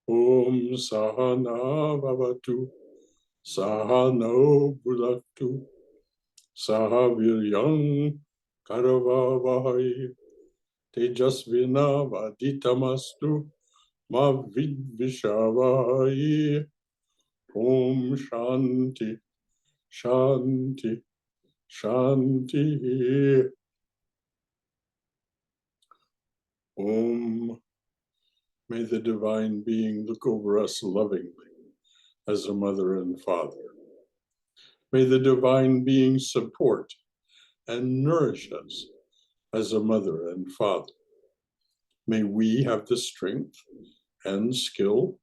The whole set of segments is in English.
Om Sahana Bhavatu Sahano Bhulaktu Sahaviryam Karavavahai Tejasvina Vaditamastu Ma Vidvishavai. Om Shanti Shanti Shanti. Om. May the divine being look over us lovingly as a mother and father. May the divine being support and nourish us as a mother and father. May we have the strength and skill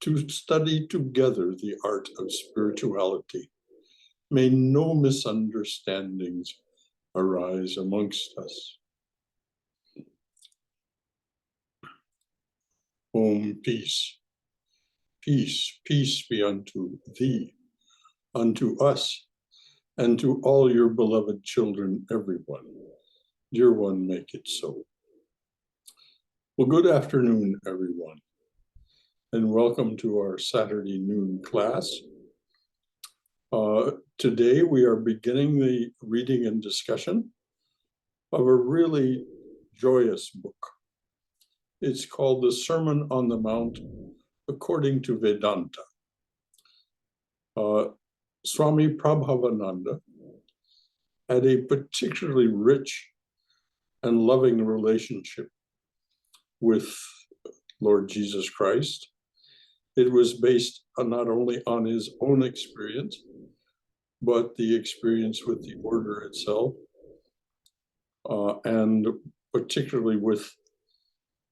to study together the art of spirituality. May no misunderstandings arise amongst us. Om, peace. Peace, peace be unto thee, unto us, and to all your beloved children, everyone. Dear one, make it so. Well, good afternoon, everyone, and welcome to our Saturday noon class. Today we are beginning the reading and discussion of a really joyous book. It's called The Sermon on the Mount According to Vedanta. Swami Prabhavananda had a particularly rich and loving relationship with Lord Jesus Christ. It was based not only on his own experience, but the experience with the order itself, and particularly with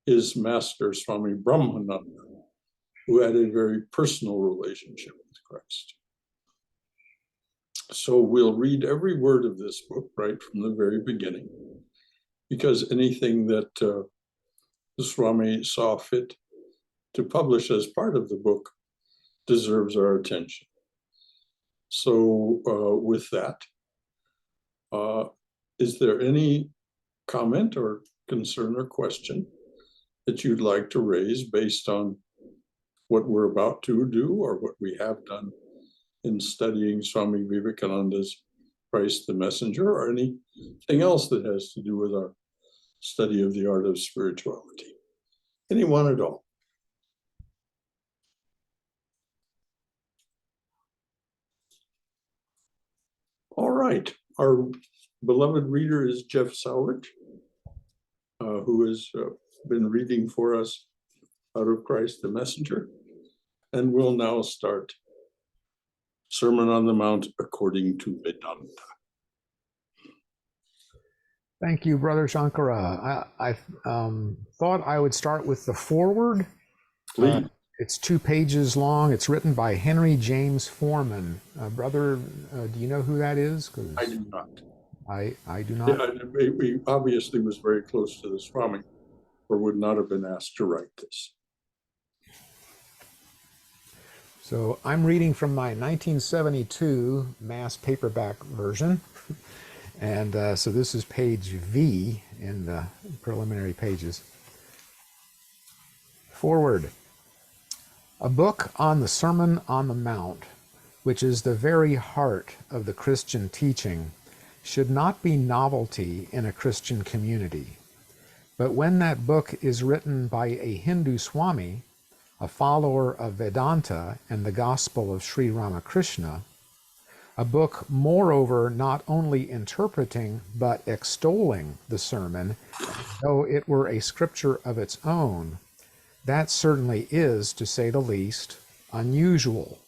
his master, Swami Brahmananda, who had a very personal relationship with Christ. So we'll read every word of this book right from the very beginning, because anything that the Swami saw fit to publish as part of the book deserves our attention. So with that, is there any comment or concern or question that you'd like to raise based on what we're about to do or what we have done in studying Swami Vivekananda's Christ the Messenger, or anything else that has to do with our study of the art of spirituality? Anyone at all? All right. Our beloved reader is Jeff Sowrich, who has been reading for us out of Christ the Messenger, and we'll now start Sermon on the Mount According to Vedanta. Thank you, Brother Shankara. I thought I would start with the foreword. Please. It's 2 pages long. It's written by Henry James Foreman. Brother, do you know who that is? I do not. I do not. Yeah, he obviously was very close to the Swami, or would not have been asked to write this. So I'm reading from my 1972 mass paperback version. And so this is page V in the preliminary pages. Forward. A book on the Sermon on the Mount, which is the very heart of the Christian teaching, should not be novelty in a Christian community. But when that book is written by a Hindu Swami, a follower of Vedanta and the gospel of Sri Ramakrishna, a book moreover not only interpreting but extolling the sermon, though it were a scripture of its own, that certainly is, to say the least, unusual.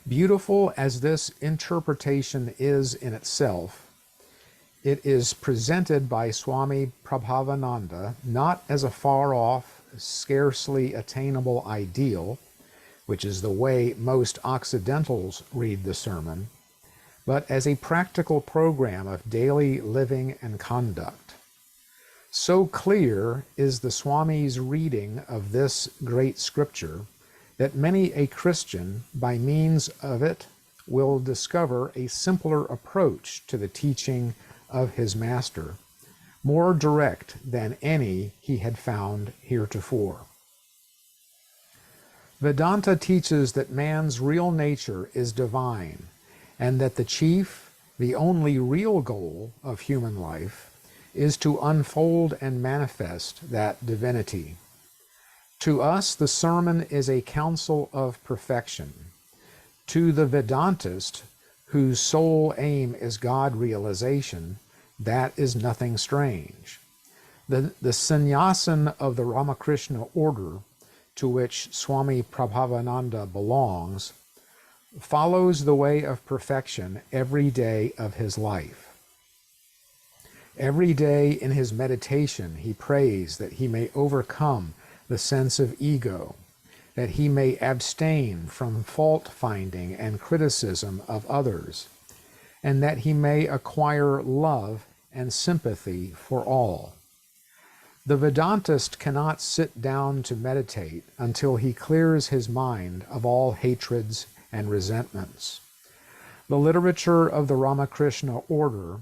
Beautiful as this interpretation is in itself, it is presented by Swami Prabhavananda not as a far-off, scarcely attainable ideal, which is the way most Occidentals read the sermon, but as a practical program of daily living and conduct. So clear is the Swami's reading of this great scripture that many a Christian, by means of it, will discover a simpler approach to the teaching of his master, more direct than any he had found heretofore. Vedanta teaches that man's real nature is divine, and that the chief, the only real goal of human life is to unfold and manifest that divinity. To us, the sermon is a counsel of perfection. To the Vedantist, whose sole aim is God realization, that is nothing strange. The sannyasin of the Ramakrishna order, to which Swami Prabhavananda belongs, follows the way of perfection every day of his life. Every day in his meditation, he prays that he may overcome the sense of ego, that he may abstain from fault-finding and criticism of others, and that he may acquire love and sympathy for all. The Vedantist cannot sit down to meditate until he clears his mind of all hatreds and resentments. The literature of the Ramakrishna order,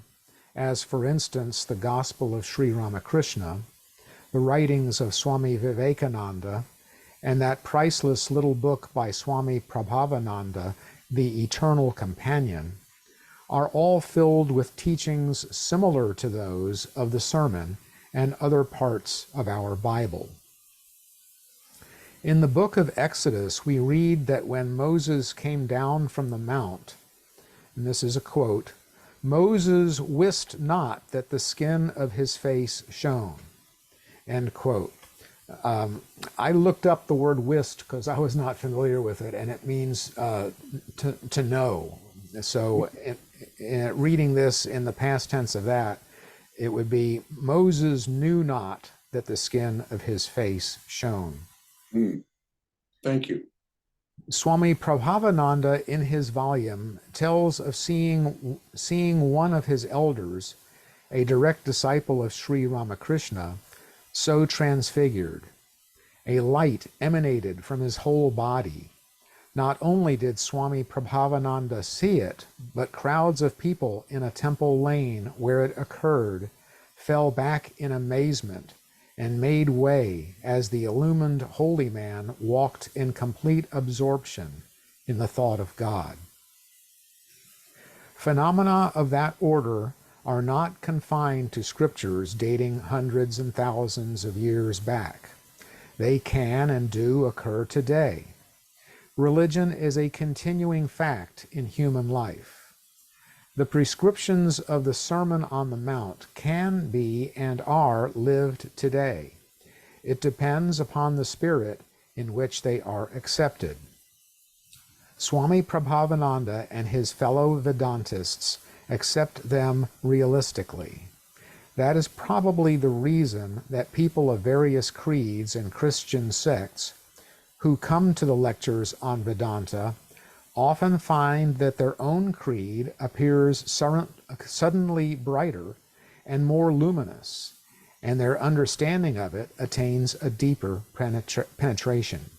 as for instance the Gospel of Sri Ramakrishna, the writings of Swami Vivekananda, and that priceless little book by Swami Prabhavananda, The Eternal Companion, are all filled with teachings similar to those of the sermon and other parts of our Bible. In the book of Exodus, we read that when Moses came down from the mount, and this is a quote, "Moses wist not that the skin of his face shone," end quote. I looked up the word "wist" because I was not familiar with it, and it means to know. So in reading this in the past tense of that, it would be, Moses knew not that the skin of his face shone. Thank you. Swami Prabhavananda, in his volume, tells of seeing one of his elders, a direct disciple of Sri Ramakrishna, so transfigured. A light emanated from his whole body. Not only did Swami Prabhavananda see it, but crowds of people in a temple lane where it occurred fell back in amazement and made way as the illumined holy man walked in complete absorption in the thought of God. Phenomena of that order are not confined to scriptures dating hundreds and thousands of years back. They can and do occur today. Religion is a continuing fact in human life. The prescriptions of the Sermon on the Mount can be and are lived today. It depends upon the spirit in which they are accepted. Swami Prabhavananda and his fellow Vedantists accept them realistically. That is probably the reason that people of various creeds and Christian sects who come to the lectures on Vedanta often find that their own creed appears suddenly brighter and more luminous, and their understanding of it attains a deeper penetration.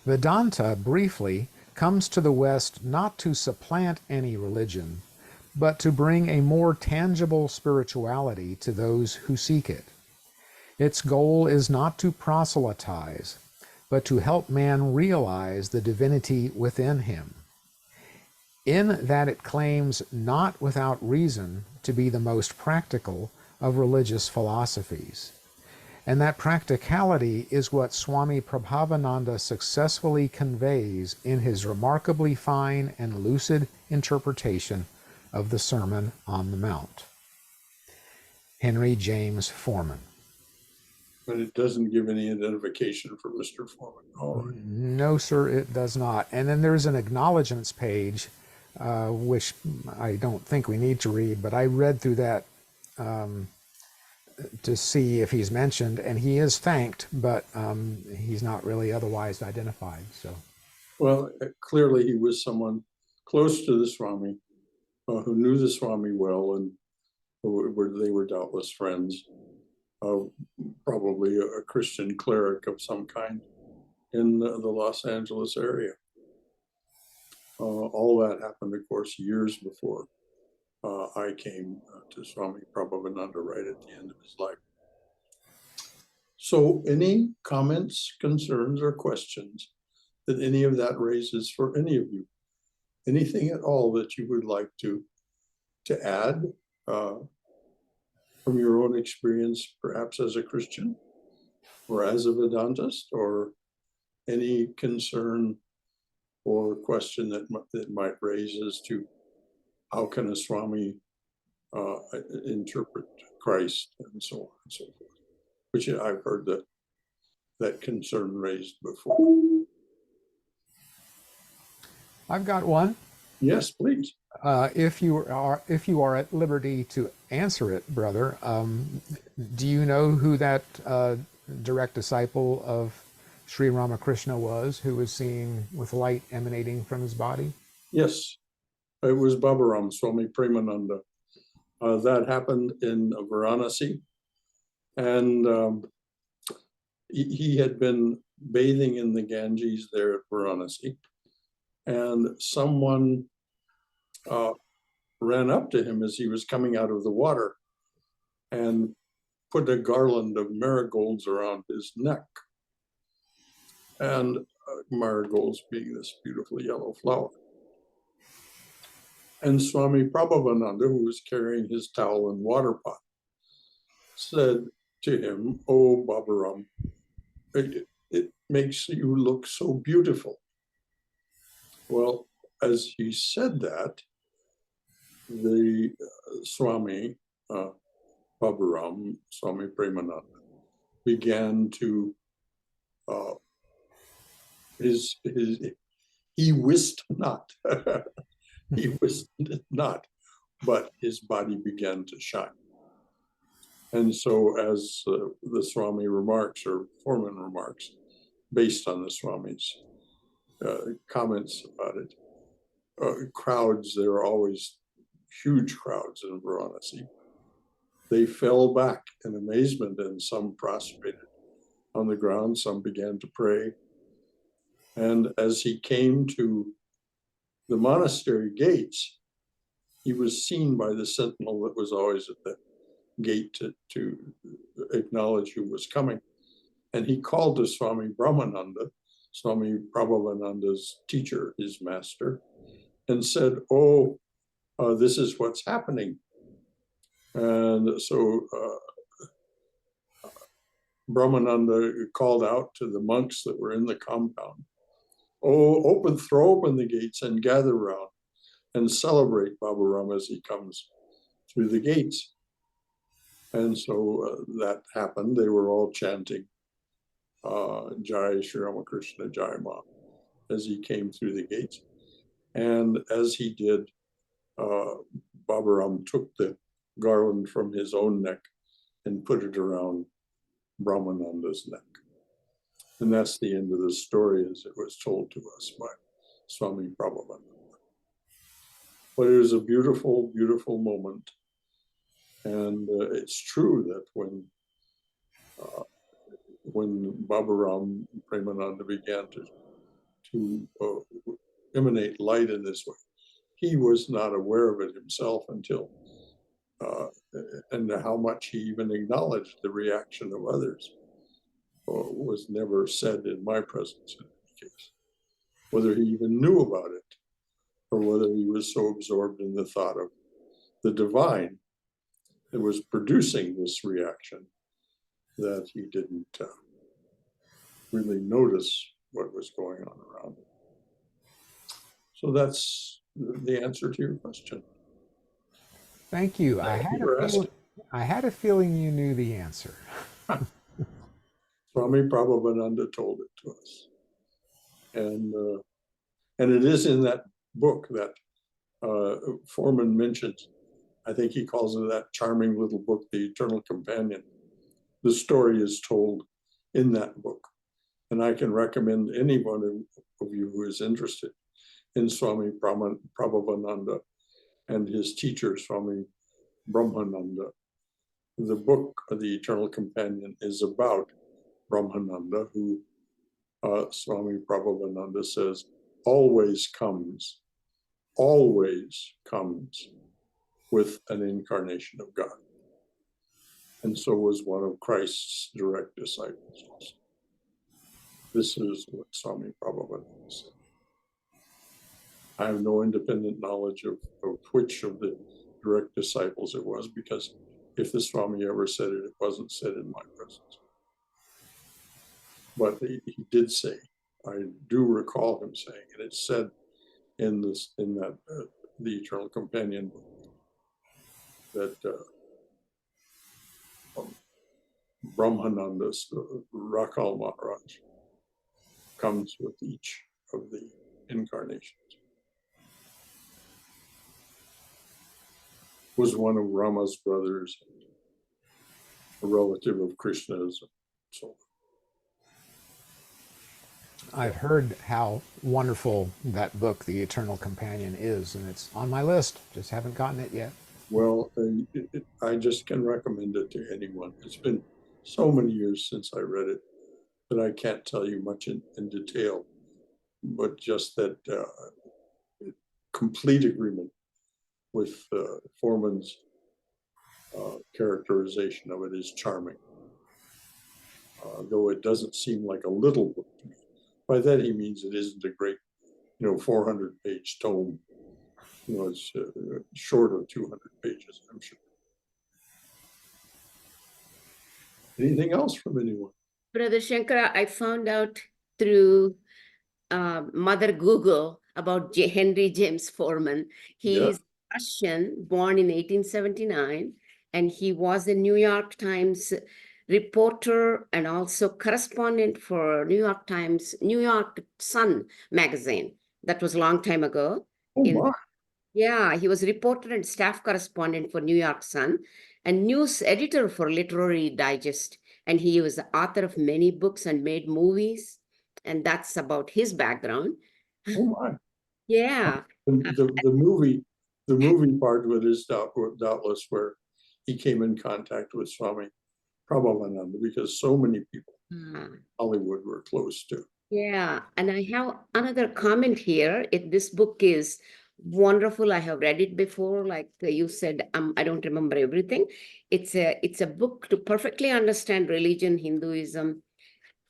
Vedanta, briefly, comes to the West not to supplant any religion, but to bring a more tangible spirituality to those who seek it. Its goal is not to proselytize, but to help man realize the divinity within him, in that it claims not without reason to be the most practical of religious philosophies. And that practicality is what Swami Prabhavananda successfully conveys in his remarkably fine and lucid interpretation of the Sermon on the Mount. Henry James Forman. But it doesn't give any identification for Mr. Foreman. All right. No, sir, it does not. And then there's an acknowledgments page, which I don't think we need to read, but I read through that to see if he's mentioned, and he is thanked, but he's not really otherwise identified. So, Well, clearly he was someone close to the Swami, who knew the Swami well, and they were doubtless friends. Probably a Christian cleric of some kind in the Los Angeles area. All that happened, of course, years before I came to Swami Prabhavananda right at the end of his life. So any comments, concerns, or questions that any of that raises for any of you? Anything at all that you would like to add from your own experience, perhaps as a Christian or as a Vedantist, or any concern or question that might raise as to how can a Swami interpret Christ and so on and so forth, which I've heard that concern raised before. I've got one. Yes, please. If you are at liberty to answer it, brother, do you know who that direct disciple of Sri Ramakrishna was, who was seen with light emanating from his body? Yes, it was Babaram, Swami Premananda. That happened in Varanasi, and he had been bathing in the Ganges there at Varanasi, and someone ran up to him as he was coming out of the water and put a garland of marigolds around his neck. And marigolds being this beautiful yellow flower. And Swami Prabhavananda, who was carrying his towel and water pot, said to him, "Oh, Babaram, it makes you look so beautiful." Well, as he said that, the Swami Babaram, Swami Premananda, began to he wist not, he wist not, but his body began to shine. And so, as the Swami remarks, or Foreman remarks, based on the Swami's comments about it, crowds, there are always huge crowds in Varanasi. They fell back in amazement, and some prostrated on the ground, some began to pray. And as he came to the monastery gates, he was seen by the sentinel that was always at the gate to acknowledge who was coming. And he called to Swami Brahmananda, Swami Prabhavananda's teacher, his master, and said, "Oh, this is what's happening." And so Brahmananda called out to the monks that were in the compound, "Oh, throw open the gates and gather round and celebrate Babaram as he comes through the gates." And so that happened. They were all chanting Jai Shri Ramakrishna Jai Ma as he came through the gates. And as he did, Babaram took the garland from his own neck and put it around Brahmananda's neck. And that's the end of the story as it was told to us by Swami Prabhupada. But it was a beautiful, beautiful moment. And it's true that when Babaram Premananda began to emanate light in this way, he was not aware of it himself until, and how much he even acknowledged the reaction of others was never said in my presence in any case. Whether he even knew about it, or whether he was so absorbed in the thought of the divine that was producing this reaction that he didn't really notice what was going on around him. So that's the answer to your question. Thank you. I had a feeling you knew the answer. Swami Prabhavananda told it to us. And it is in that book that Foreman mentions. I think he calls it that charming little book, The Eternal Companion. The story is told in that book. And I can recommend anyone of you who is interested in Swami Prabhavananda and his teacher, Swami Brahmananda. The book, The Eternal Companion, is about Brahmananda, who Swami Prabhavananda says always comes with an incarnation of God. and so was one of Christ's direct disciples also. This is what Swami Prabhupada said. I have no independent knowledge of which of the direct disciples it was, because if the Swami ever said it, it wasn't said in my presence. But he did say, I do recall him saying, and it's said in the Eternal Companion book, that Brahmananda, Rakal Maharaj, comes with each of the incarnations. Was one of Rama's brothers, a relative of Krishna's, and so on. I've heard how wonderful that book, The Eternal Companion, is, and it's on my list. Just haven't gotten it yet. Well, I just can recommend it to anyone. It's been so many years since I read it that I can't tell you much in detail, but just that complete agreement with Foreman's characterization of it is charming. Though it doesn't seem like a little book to me. By that he means it isn't a great, 400-page tome. It's short of 200 pages, I'm sure. Anything else from anyone? Brother Shankara, I found out through Mother Google about Henry James Foreman. He's Russian, born in 1879, and he was a New York Times reporter and also correspondent for New York Sun magazine. That was a long time ago. Oh, my. Yeah, he was reporter and staff correspondent for New York Sun and news editor for Literary Digest. And he was the author of many books and made movies. And that's about his background. Oh, my. Yeah. The movie part of it is doubtless where he came in contact with Swami Prabhupada, because so many people in Hollywood were close to. Yeah, and I have another comment here. This book is wonderful. I have read it before. Like you said, I don't remember everything. It's a book to perfectly understand religion, Hinduism,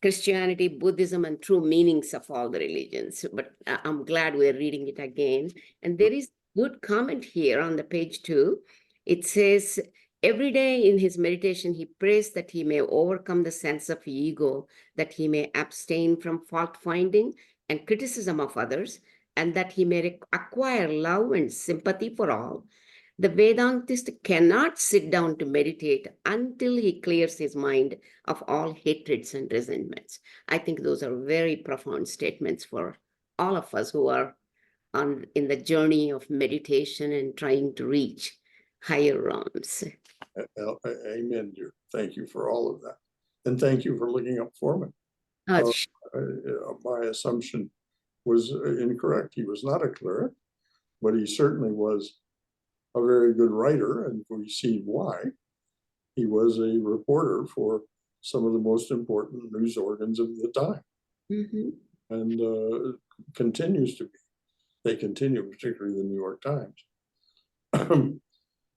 Christianity, Buddhism, and true meanings of all the religions. But I'm glad we're reading it again. And there is good comment here on the page 2. It says, every day in his meditation, he prays that he may overcome the sense of ego, that he may abstain from fault-finding and criticism of others, and that he may acquire love and sympathy for all. The Vedantist cannot sit down to meditate until he clears his mind of all hatreds and resentments. I think those are very profound statements for all of us who are in the journey of meditation and trying to reach higher realms. Amen, dear. Thank you for all of that. And thank you for looking up Foreman. My assumption was incorrect. He was not a cleric, but he certainly was a very good writer, and we see why. He was a reporter for some of the most important news organs of the time, and continues to be. They continue, particularly the New York Times.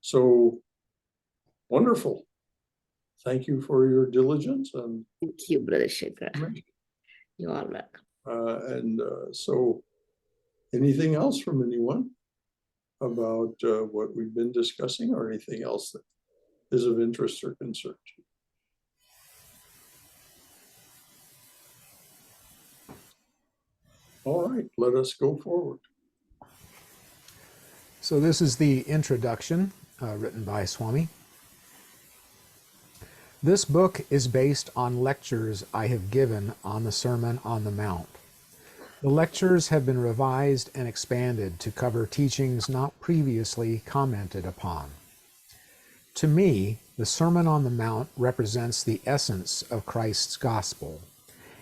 So wonderful. Thank you for your diligence. And thank you, Brother Shankara. You are welcome. So anything else from anyone about what we've been discussing, or anything else that is of interest or concern to you? All right, let us go forward. So this is the introduction written by Swami. This book is based on lectures I have given on the Sermon on the Mount. The lectures have been revised and expanded to cover teachings not previously commented upon. To me, the Sermon on the Mount represents the essence of Christ's gospel,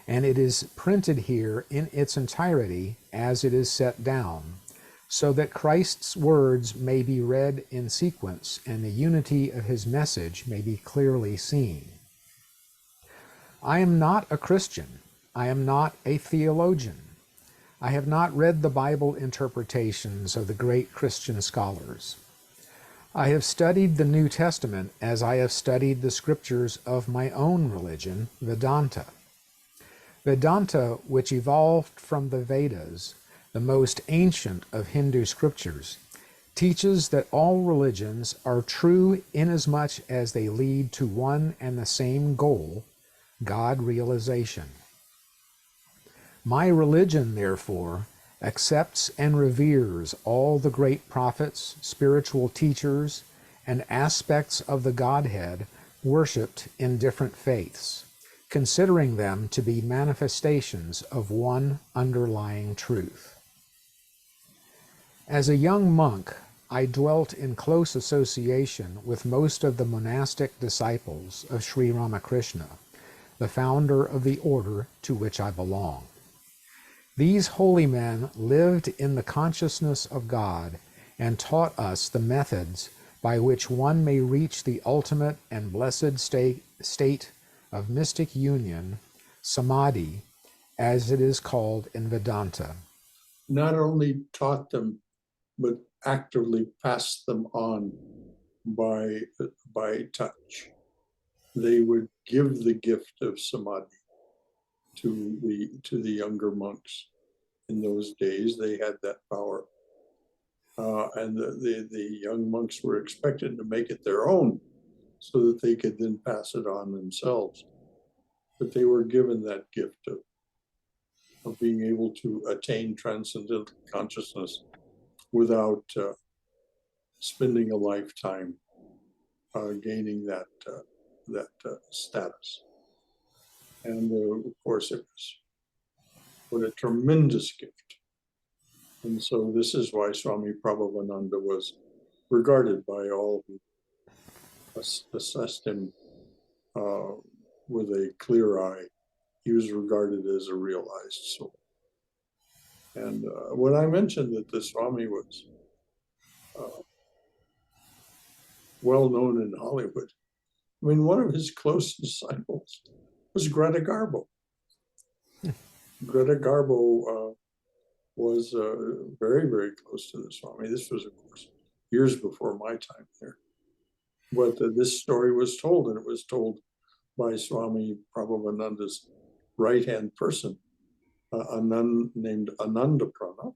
and it is printed here in its entirety as it is set down, so that Christ's words may be read in sequence and the unity of his message may be clearly seen. I am not a Christian. I am not a theologian. I have not read the Bible interpretations of the great Christian scholars. I have studied the New Testament as I have studied the scriptures of my own religion, Vedanta. Vedanta, which evolved from the Vedas, the most ancient of Hindu scriptures, teaches that all religions are true inasmuch as they lead to one and the same goal, God realization. My religion, therefore, accepts and reveres all the great prophets, spiritual teachers, and aspects of the Godhead worshipped in different faiths, considering them to be manifestations of one underlying truth. As a young monk, I dwelt in close association with most of the monastic disciples of Sri Ramakrishna, the founder of the order to which I belong. These holy men lived in the consciousness of God and taught us the methods by which one may reach the ultimate and blessed state of mystic union, samadhi, as it is called in Vedanta. Not only taught them, but actively passed them on by touch. They would give the gift of samadhi to the younger monks. In those days, they had that power, and the young monks were expected to make it their own, so that they could then pass it on themselves. But they were given that gift of being able to attain transcendental consciousness without spending a lifetime gaining that status. And of course, it was what a tremendous gift. And so this is why Swami Prabhavananda was regarded by all who assessed him with a clear eye. He was regarded as a realized soul. And when I mentioned that the Swami was well known in Hollywood, I mean, one of his close disciples was Greta Garbo. Greta Garbo was very, very close to the Swami. This was, of course, years before my time there. But this story was told, and it was told by Swami Prabhavananda's right-hand person, a nun named Anandaprana.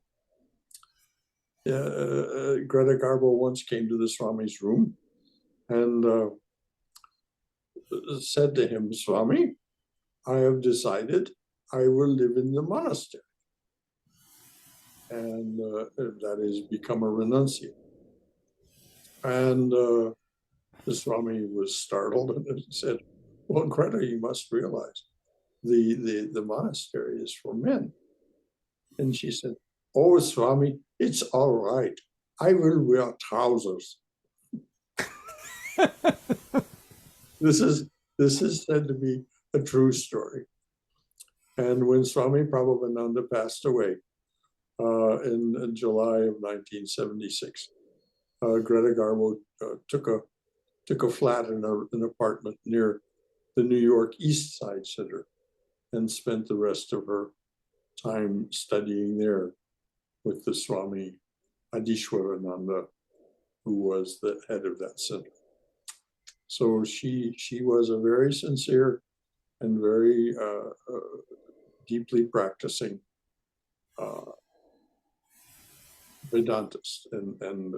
Greta Garbo once came to the Swami's room and said to him, "Swami, I have decided I will live in the monastery." And that is become a renunciate. And the Swami was startled and said, "Well, Greta, you must realize the monastery is for men." And she said, "Oh, Swami, it's all right. I will wear trousers." This is said to be a true story. And when Swami Prabhavananda passed away in July of 1976, Greta Garbo took a flat in an apartment near the New York East Side Center and spent the rest of her time studying there with the Swami Adishwarananda, who was the head of that center. So she was a very sincere and very deeply practicing Vedantist, and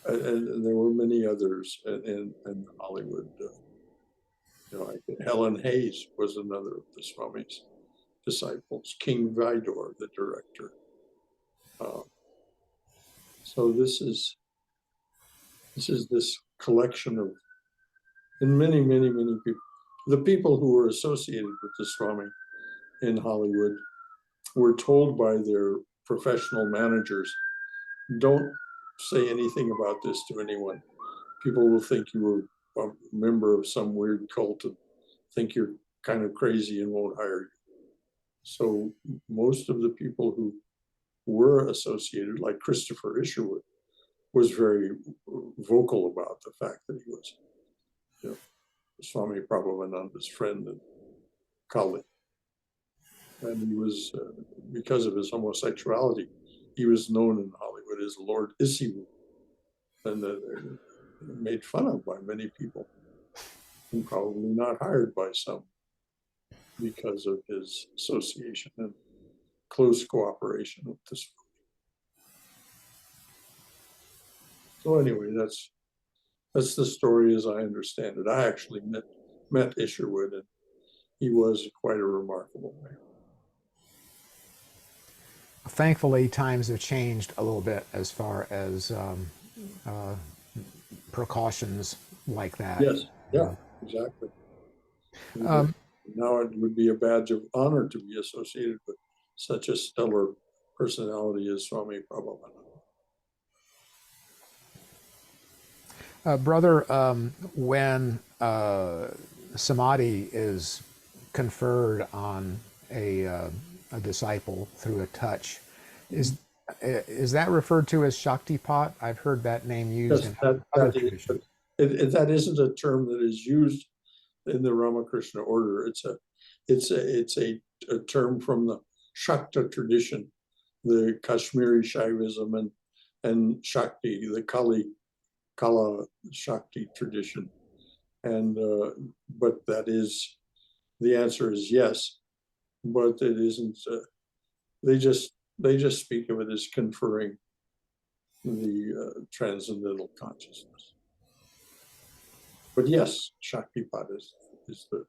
there were many others in Hollywood. Helen Hayes was another of the Swami's disciples. King Vidor, the director. So this is this collection of, and many people. The people who were associated with the Swami in Hollywood were told by their professional managers, "Don't say anything about this to anyone. People will think you were a member of some weird cult and think you're kind of crazy and won't hire you." So most of the people who were associated, like Christopher Isherwood, was very vocal about the fact that he was, Swami Prabhavananda's friend and colleague. And he was, because of his homosexuality, he was known in Hollywood as Lord Isiwu. and they're made fun of by many people, and probably not hired by some because of his association and close cooperation with this. So anyway, that's the story as I understand it. I actually met Isherwood, and he was quite a remarkable man. Thankfully, times have changed a little bit as far as precautions like that. Yes, yeah, exactly. Now it would be a badge of honor to be associated with such a stellar personality as Swami Prabhupada. Brother, when samadhi is conferred on a disciple through a touch, is that referred to as Shaktipat? I've heard that name used Yes, in other traditions. that isn't a term that is used in the Ramakrishna order. It's a term from the Shakta tradition, the Kashmiri Shaivism and Shakti, the Kala Shakti tradition. And but that is, the answer is yes, but it isn't. They just speak of it as conferring the transcendental consciousness. But yes, Shaktipat is the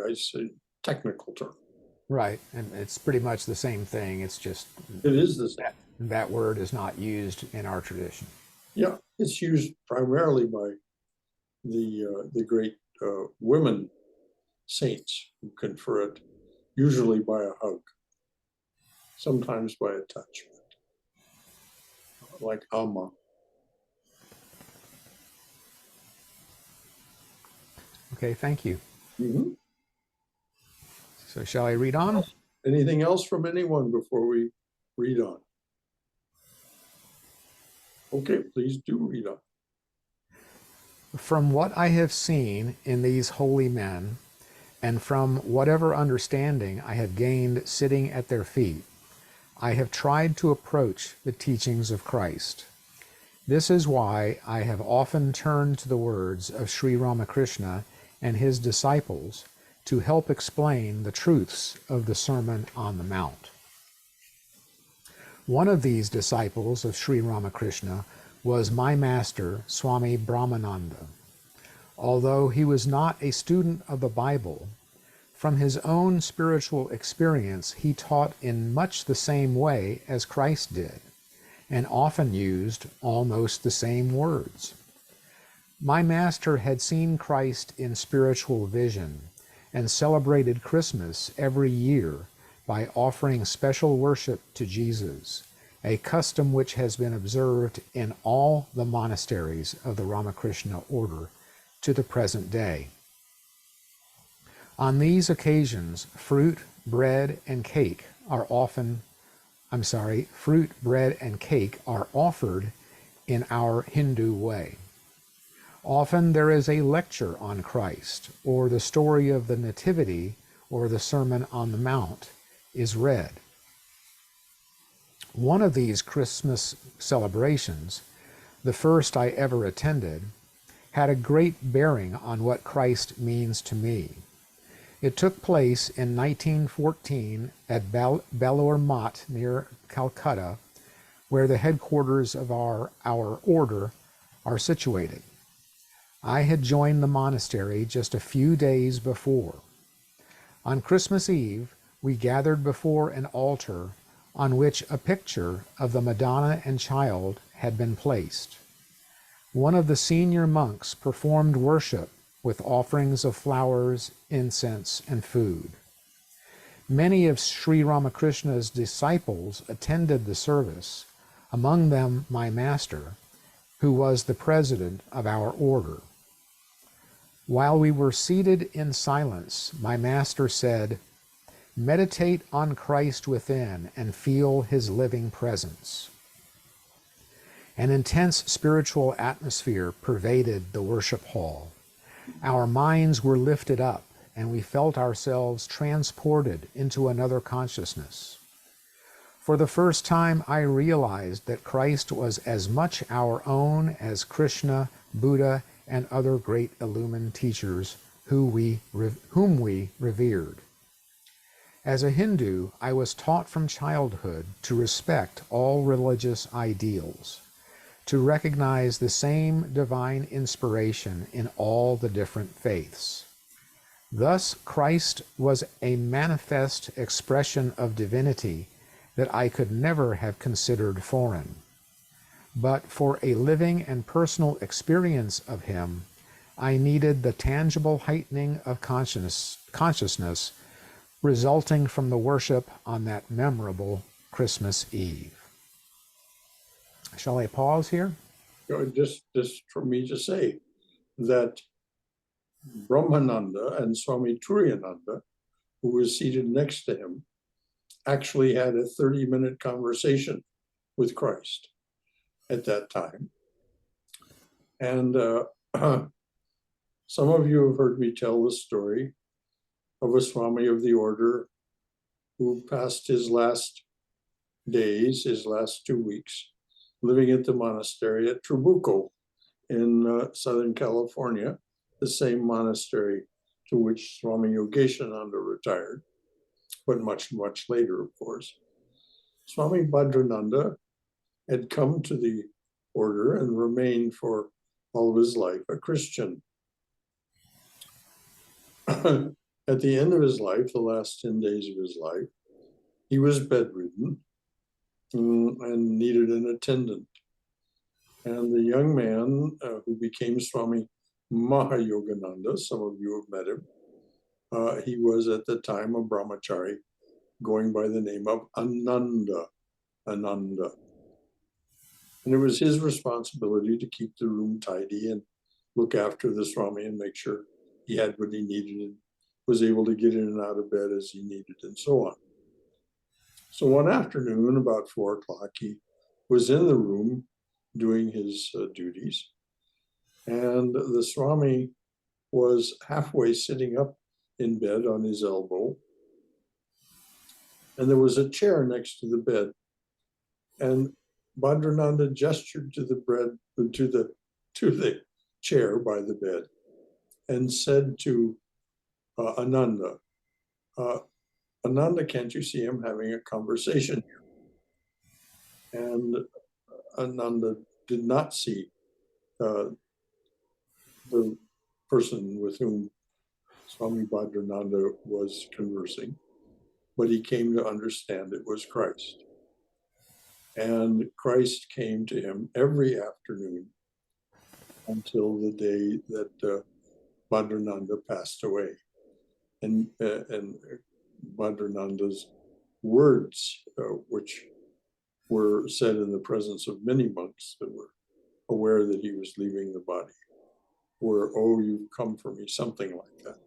I see technical term. Right, and it's pretty much the same thing. It's just It is the same. that word is not used in our tradition. Yeah, it's used primarily by the great women saints who confer it, usually by a hug, sometimes by a touch, like Amma. Okay, thank you. Mm-hmm. So shall I read on? Anything else from anyone before we read on? Okay, please do read on. From what I have seen in these holy men, and from whatever understanding I have gained sitting at their feet, I have tried to approach the teachings of Christ. This is why I have often turned to the words of Sri Ramakrishna and his disciples to help explain the truths of the Sermon on the Mount. One of these disciples of Sri Ramakrishna was my master, Swami Brahmananda. Although he was not a student of the Bible, from his own spiritual experience he taught in much the same way as Christ did, and often used almost the same words. My master had seen Christ in spiritual vision and celebrated Christmas every year by offering special worship to Jesus, a custom which has been observed in all the monasteries of the Ramakrishna order to the present day. On these occasions, fruit, bread, and cake are offered in our Hindu way. Often there is a lecture on Christ, or the story of the Nativity, or the Sermon on the Mount is read. One of these Christmas celebrations, the first I ever attended, had a great bearing on what Christ means to me. It took place in 1914 at Belur Math near Calcutta, where the headquarters of our order are situated. I had joined the monastery just a few days before. On Christmas Eve, we gathered before an altar on which a picture of the Madonna and Child had been placed. One of the senior monks performed worship with offerings of flowers, incense, and food. Many of Sri Ramakrishna's disciples attended the service, among them my master, who was the president of our order. While we were seated in silence, my master said, "Meditate on Christ within and feel his living presence." An intense spiritual atmosphere pervaded the worship hall. Our minds were lifted up, and we felt ourselves transported into another consciousness. For the first time, I realized that Christ was as much our own as Krishna, Buddha, and other great illumined teachers whom we revered. As a Hindu, I was taught from childhood to respect all religious ideals, to recognize the same divine inspiration in all the different faiths. Thus, Christ was a manifest expression of divinity that I could never have considered foreign. But for a living and personal experience of him, I needed the tangible heightening of consciousness resulting from the worship on that memorable Christmas Eve. Shall I pause here? Just for me to say that Brahmananda and Swami Turiyananda, who was seated next to him, actually had a 30-minute conversation with Christ at that time. And some of you have heard me tell the story of a Swami of the order who passed his last days, his last 2 weeks, living at the monastery at Trabuco in Southern California, the same monastery to which Swami Yogeshananda retired, but much, much later, of course. Swami Bhadrananda had come to the order and remained for all of his life a Christian. At the end of his life, the last 10 days of his life, he was bedridden and needed an attendant. And the young man who became Swami Mahayogananda, some of you have met him, he was at the time a brahmachari going by the name of Ananda. And it was his responsibility to keep the room tidy and look after the Swami and make sure he had what he needed and was able to get in and out of bed as he needed and so on. So one afternoon, about 4 o'clock, he was in the room doing his duties. And the Swami was halfway sitting up in bed on his elbow. And there was a chair next to the bed. And Bhadrananda gestured to the chair by the bed and said to Ananda, Ananda, can't you see I'm having a conversation here? And Ananda did not see the person with whom Swami Bhadrananda was conversing, but he came to understand it was Christ. And Christ came to him every afternoon until the day that Bhadrananda passed away. And Bhadrananda's words, which were said in the presence of many monks that were aware that he was leaving the body, were, "Oh, you've come for me," something like that.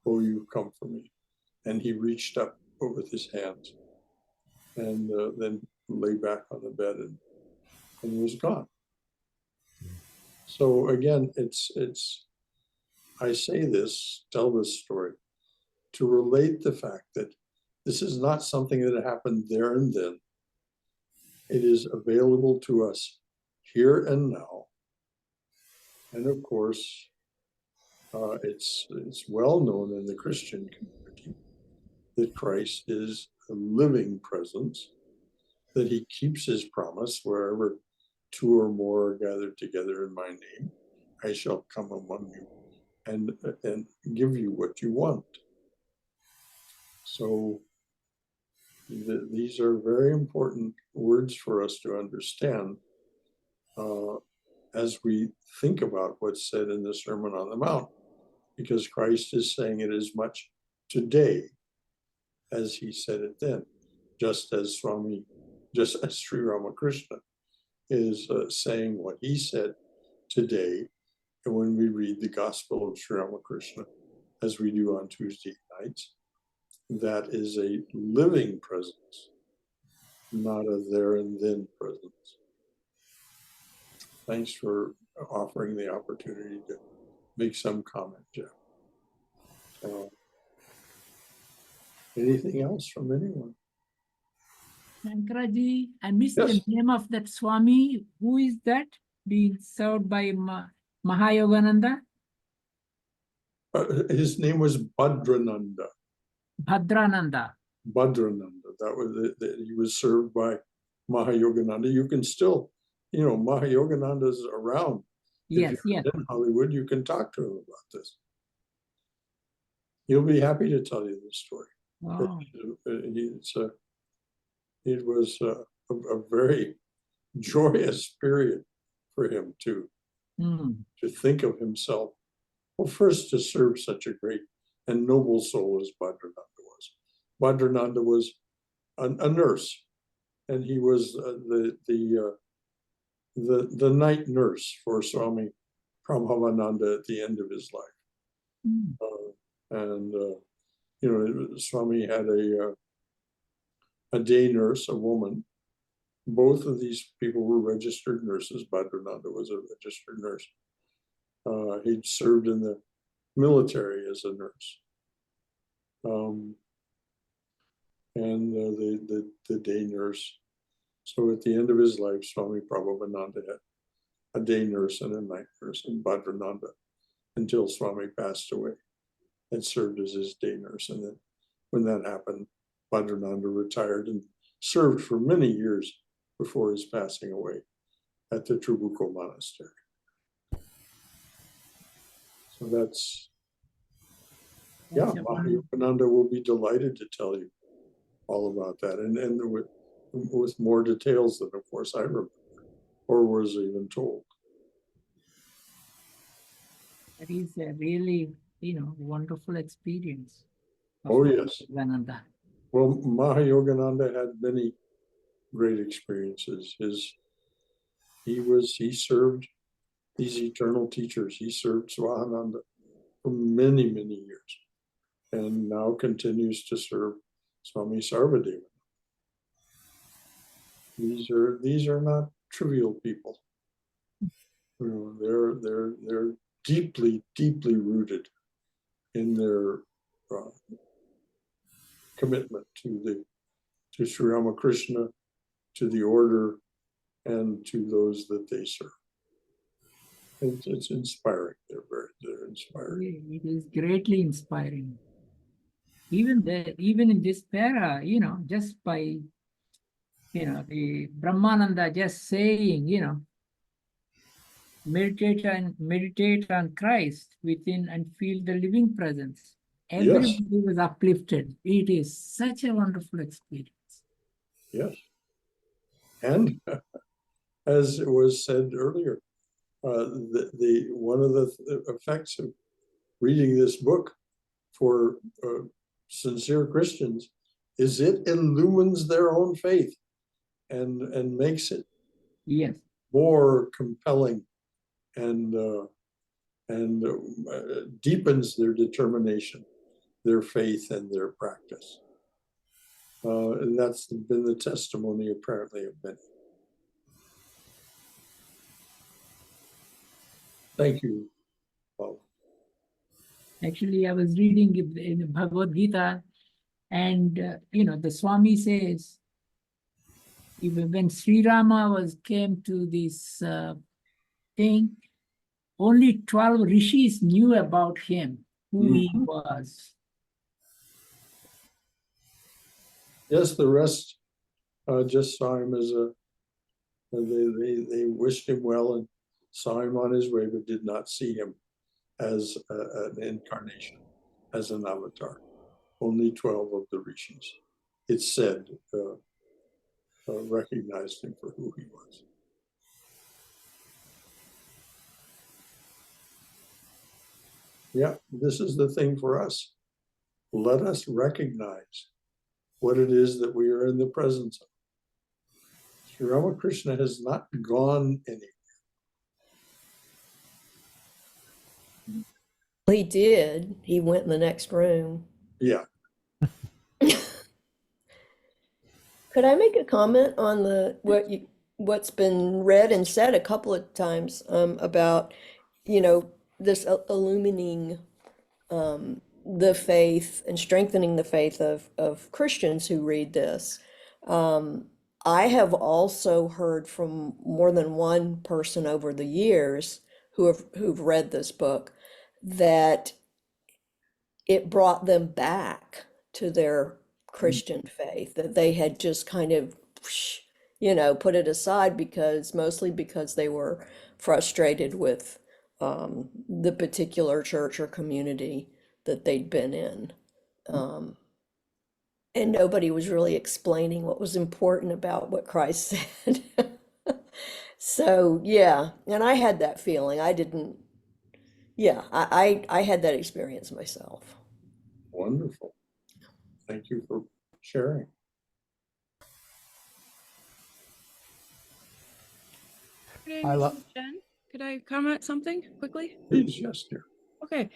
"Oh, you've come for me." And he reached up with his hands and then lay back on the bed and was gone. So again, I say this, tell this story, to relate the fact that this is not something that happened there and then. It is available to us here and now. And of course, it's well known in the Christian community that Christ is a living presence, that he keeps his promise, wherever 2 or more are gathered together in my name, I shall come among you and give you what you want. So these are very important words for us to understand as we think about what's said in the Sermon on the Mount, because Christ is saying it as much today as he said it then, just as Sri Ramakrishna is saying what he said today. And when we read the Gospel of Sri Ramakrishna, as we do on Tuesday nights, that is a living presence, not a there and then presence. Thanks for offering the opportunity to make some comment, Jeff. Anything else from anyone? Shankaraji, I missed the Yes. name of that Swami. Who is that being served by Mahayogananda? His name was Bhadrananda. Bhadrananda. Bhadrananda. That was it. He was served by Mahayogananda. You can still, Mahayogananda's around. Yes, If you're yes. in Hollywood, you can talk to him about this. He'll be happy to tell you the story. Wow. It was a very joyous period for him to think of himself. Well, first to serve such a great and noble soul as Bhadrananda was. Bhadrananda was a nurse, and he was the night nurse for Swami Prabhavananda at the end of his life. Swami had a day nurse, a woman. Both of these people were registered nurses. Bhadrananda was a registered nurse. He'd served in the military as a nurse. The day nurse. So at the end of his life, Swami Prabhavananda had a day nurse and a night nurse, and Bhadrananda, until Swami passed away, had served as his day nurse. And then when that happened, Bhadrananda retired and served for many years before his passing away at the Trabuco Monastery. So that's Mahayogananda will be delighted to tell you all about that, and with more details than, of course, I remember or was even told. That is a really, wonderful experience. Oh, yes. Yogananda. Well, Mahayogananda had many great experiences. He served these eternal teachers. He served Swahananda for many, many years, and now continues to serve Swami Sarvadeva. These are not trivial people. They're deeply, deeply rooted in their commitment to Sri Ramakrishna, to the order, and to those that they serve. It's inspiring. They're inspiring. It is greatly inspiring. Even in this para, just by, the Brahmananda just saying, meditate on Christ within and feel the living presence. Everybody was uplifted. It is such a wonderful experience. Yes. And as it was said earlier, one of the effects of reading this book for sincere Christians is it illumines their own faith and makes it more compelling and deepens their determination, their faith, and their practice. And that's been the testimony, apparently, of many. Thank you, Paul. Actually, I was reading in Bhagavad Gita, and the Swami says, even when Sri Rama came to this thing, only 12 rishis knew about him, who he was. Yes, the rest just saw him as they wished him well and saw him on his way, but did not see him as an incarnation, as an avatar. Only 12 of the rishis, it's said, recognized him for who he was. Yeah, this is the thing for us. Let us recognize what it is that we are in the presence of. Sri Ramakrishna has not gone anywhere. He did. He went in the next room. Yeah. Could I make a comment on what's been read and said a couple of times about, this illumining the faith and strengthening the faith of Christians who read this. I have also heard from more than one person over the years who've read this book that it brought them back to their Christian faith, that they had just kind of, put it aside mostly because they were frustrated with the particular church or community that they'd been in. And nobody was really explaining what was important about what Christ said. So, yeah, and I had that feeling. I had that experience myself. Wonderful. Thank you for sharing. Good I evening, love. Jen. Could I comment something quickly? Please, yes, dear. Okay.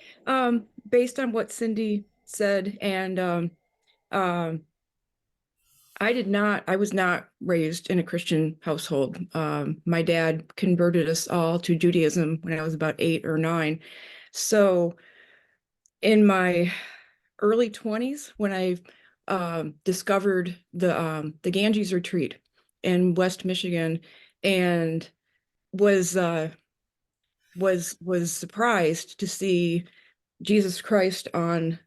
Based on what Cindy said, and I was not raised in a Christian household. My dad converted us all to Judaism when I was about 8 or 9. So in my early 20s, when I discovered the Ganges retreat in West Michigan, and was surprised to see Jesus Christ on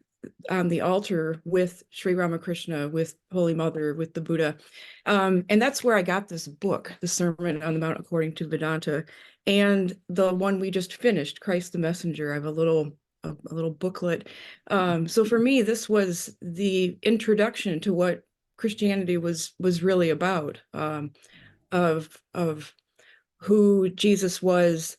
the altar with Sri Ramakrishna, with Holy Mother, with the Buddha. And that's where I got this book, The Sermon on the Mount According to Vedanta, and the one we just finished, Christ the Messenger. I have a little booklet. So for me, this was the introduction to what Christianity was really about, of who Jesus was.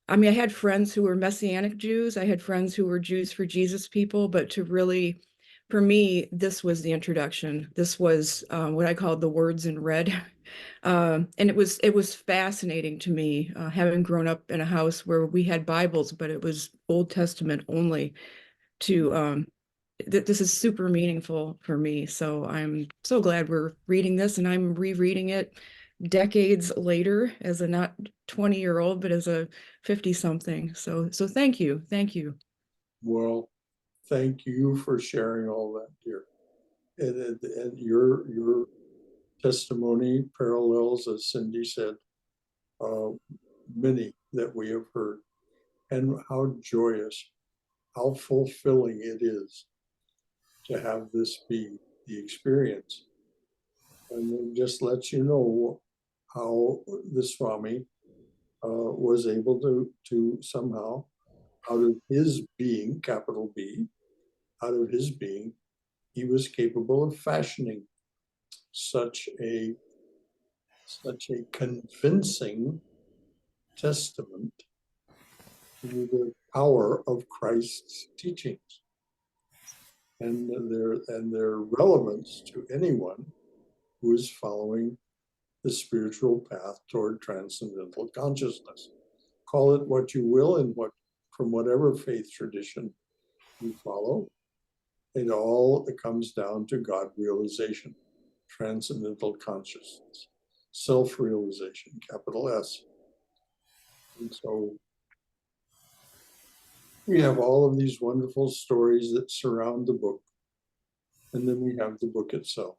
I mean, I had friends who were Messianic Jews. I had friends who were Jews for Jesus people, but for me, this was the introduction. This was what I called the words in red. And it was fascinating to me, having grown up in a house where we had Bibles, but it was Old Testament only. This is super meaningful for me. So I'm so glad we're reading this, and I'm rereading it decades later as a not 20-year-old, but as a 50-something. So thank you. Thank you. Well, thank you for sharing all that, dear. And your testimony parallels, as Cindy said, many that we have heard, and how joyous, how fulfilling it is to have this be the experience. And it just lets you know how the Swami was able to somehow, out of his being, capital B, out of his being, he was capable of fashioning such a convincing testament to the power of Christ's teachings and their relevance to anyone who is following the spiritual path toward transcendental consciousness. Call it what you will, and from whatever faith tradition you follow, it all comes down to God realization, transcendental consciousness, self-realization, capital S. And so we have all of these wonderful stories that surround the book, and then we have the book itself.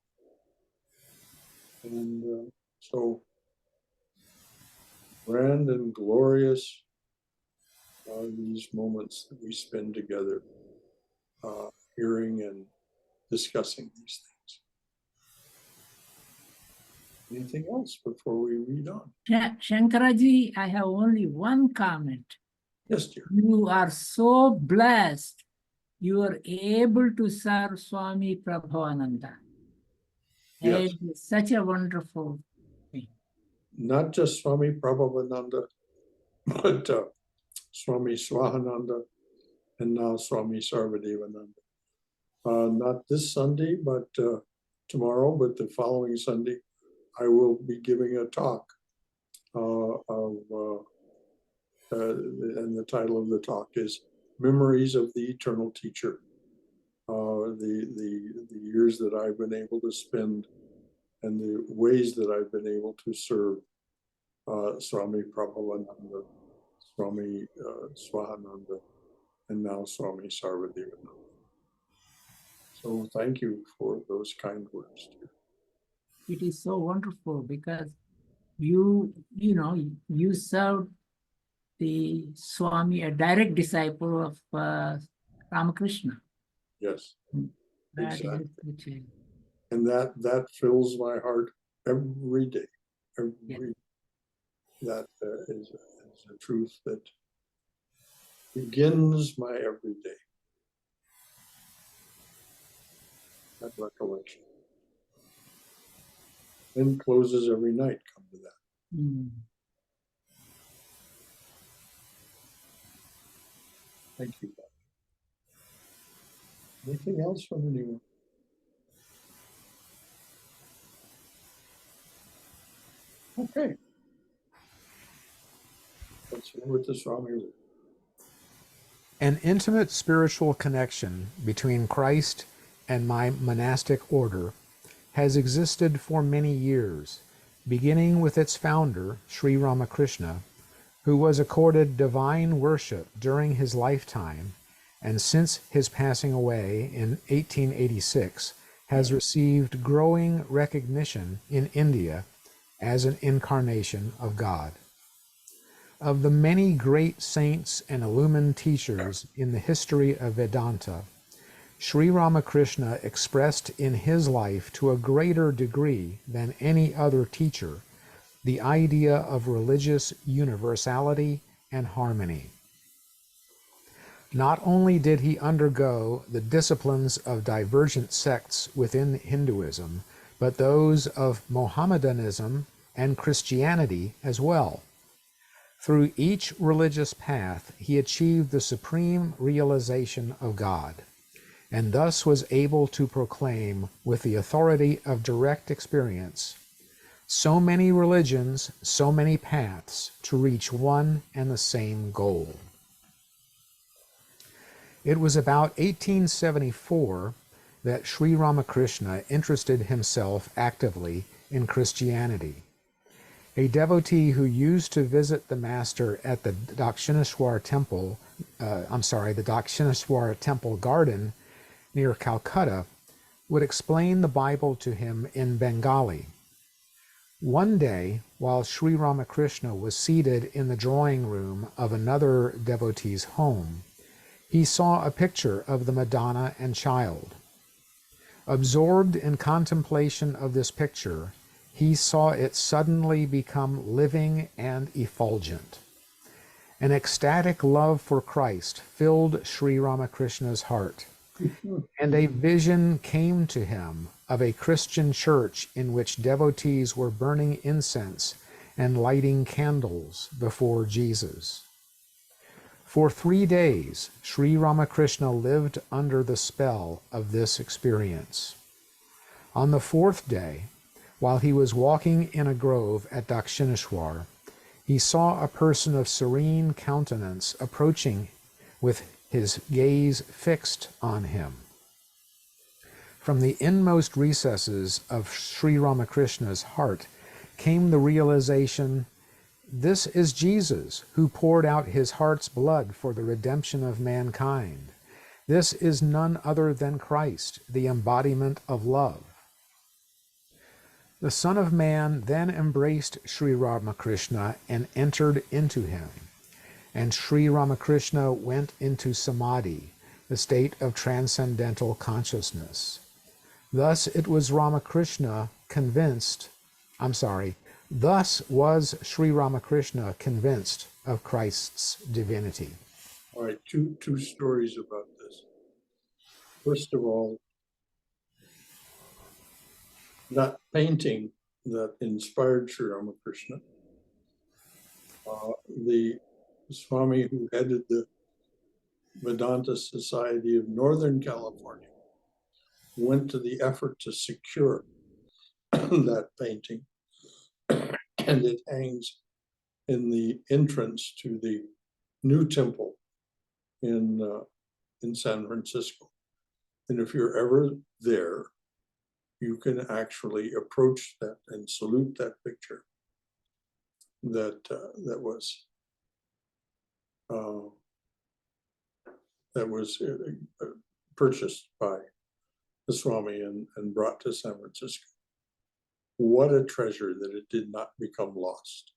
And so grand and glorious are these moments that we spend together, hearing and discussing these things. Anything else before we read on? Shankaraji, I have only one comment. Yes, dear. You are so blessed. You are able to serve Swami Prabhavananda. Yes. It is such a wonderful thing. Not just Swami Prabhavananda, but Swami Swahananda, and now Swami Sarvadevananda. Not this Sunday, but tomorrow, but the following Sunday, I will be giving a talk and the title of the talk is Memories of the Eternal Teacher. The years that I've been able to spend and the ways that I've been able to serve Swami Prabhavananda, Swami Swahananda, and now Swami Sarvadevananda. So thank you for those kind words, dear. it is so wonderful because you served the Swami, a direct disciple of Ramakrishna. Yes. That is Exactly. which is- And that fills my heart every day. That is a truth that begins my every day. That recollection. And closes every night, come to that. Mm. Thank you. Bob. Anything else from anyone? Okay. Let's hear what the Swami wrote. An intimate spiritual connection between Christ and my monastic order has existed for many years, beginning with its founder, Sri Ramakrishna, who was accorded divine worship during his lifetime, and since his passing away in 1886, has received growing recognition in India as an incarnation of God. Of the many great saints and illumined teachers in the history of Vedanta, Sri Ramakrishna expressed in his life to a greater degree than any other teacher the idea of religious universality and harmony. Not only did he undergo the disciplines of divergent sects within Hinduism, but those of Mohammedanism and Christianity as well. Through each religious path, he achieved the supreme realization of God, and thus was able to proclaim with the authority of direct experience, so many religions, so many paths to reach one and the same goal. It was about 1874 that Sri Ramakrishna interested himself actively in Christianity. A devotee who used to visit the master at the Dakshineshwar temple, the Dakshineshwar temple garden near Calcutta, would explain the Bible to him in Bengali. One day, while Sri Ramakrishna was seated in the drawing room of another devotee's home, he saw a picture of the Madonna and Child. Absorbed in contemplation of this picture, he saw it suddenly become living and effulgent. An ecstatic love for Christ filled Sri Ramakrishna's heart, and a vision came to him of a Christian church in which devotees were burning incense and lighting candles before Jesus. For 3 days, Sri Ramakrishna lived under the spell of this experience. On the 4th day, while he was walking in a grove at Dakshineshwar, he saw a person of serene countenance approaching with his gaze fixed on him. From the inmost recesses of Sri Ramakrishna's heart came the realization, this is Jesus who poured out his heart's blood for the redemption of mankind. This is none other than Christ, the embodiment of love. The Son of Man then embraced Sri Ramakrishna and entered into him, and Sri Ramakrishna went into Samadhi, the state of transcendental consciousness. Thus was Sri Ramakrishna convinced of Christ's divinity. All right, two stories about this. First of all, that painting that inspired Sri Ramakrishna, the Swami who headed the Vedanta Society of Northern California went to the effort to secure that painting, and it hangs in the entrance to the new temple in San Francisco. And if you're ever there, you can actually approach that and salute that picture that was purchased by the Swami and brought to San Francisco. what a treasure that it did not become lost.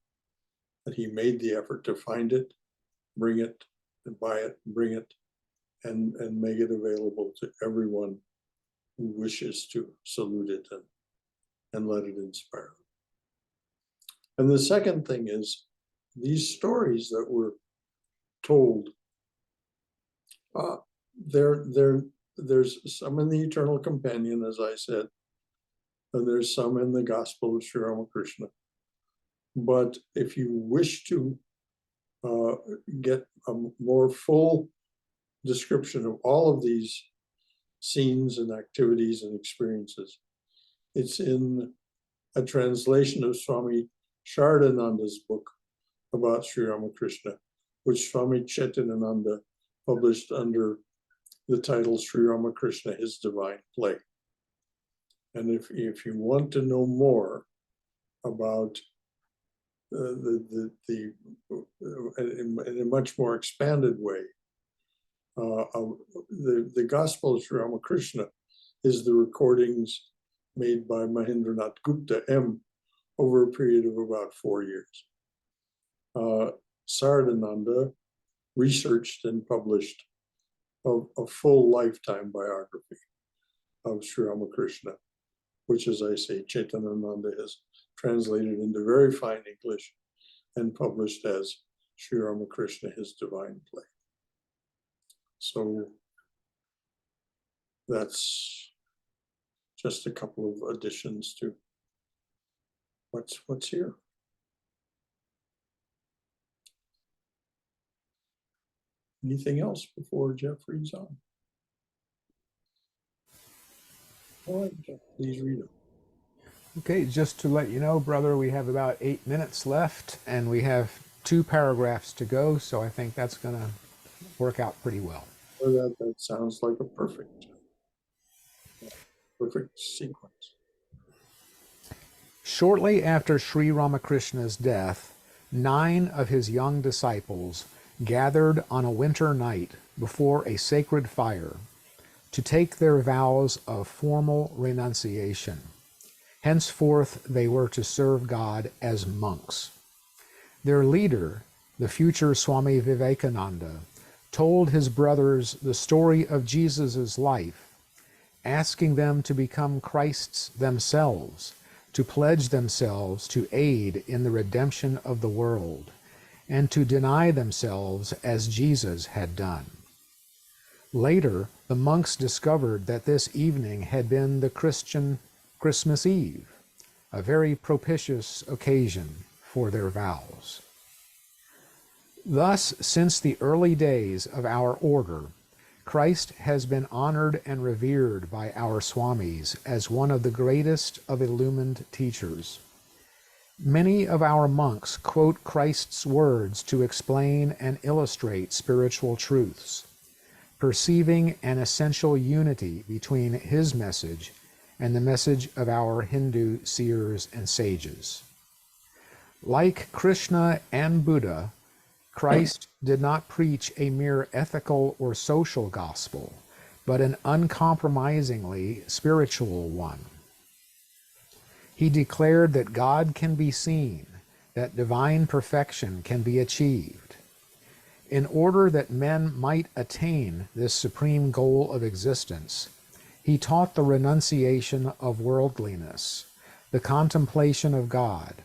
That he made the effort to find it, bring it, and buy it, bring it, and make it available to everyone who wishes to salute it and let it inspire them. And the second thing is these stories that were told, there's some in the Eternal Companion, as I said, and there's some in the Gospel of Sri Ramakrishna. But if you wish to get a more full description of all of these scenes and activities and experiences, it's in a translation of Swami Sharadananda's book about Sri Ramakrishna, which Swami Chaitananda published under the title Sri Ramakrishna, His Divine Play. And if you want to know more about in a much more expanded way, the Gospel of Sri Ramakrishna is the recordings made by Mahendranath Gupta M over a period of about 4 years. Saradananda researched and published a full lifetime biography of Sri Ramakrishna, which, as I say, Chaitananda has translated into very fine English and published as Sri Ramakrishna, His Divine Play. So that's just a couple of additions to what's here. Anything else before Jeff reads on? All right, Jeff, please read it. Okay, just to let you know, brother, we have about 8 minutes left, and we have 2 paragraphs to go, so I think that's going to work out pretty well. Well, that sounds like a perfect sequence. Shortly after Sri Ramakrishna's death, 9 of his young disciples gathered on a winter night before a sacred fire to take their vows of formal renunciation. Henceforth, they were to serve God as monks. Their leader, the future Swami Vivekananda, told his brothers the story of Jesus' life, asking them to become Christs themselves, to pledge themselves to aid in the redemption of the world, and to deny themselves as Jesus had done. Later, the monks discovered that this evening had been the Christian Christmas Eve, a very propitious occasion for their vows. Thus, since the early days of our order, Christ has been honored and revered by our Swamis as one of the greatest of illumined teachers. Many of our monks quote Christ's words to explain and illustrate spiritual truths, perceiving an essential unity between his message and the message of our Hindu seers and sages. Like Krishna and Buddha, Christ did not preach a mere ethical or social gospel, but an uncompromisingly spiritual one. He declared that God can be seen, that divine perfection can be achieved. In order that men might attain this supreme goal of existence, he taught the renunciation of worldliness, the contemplation of God,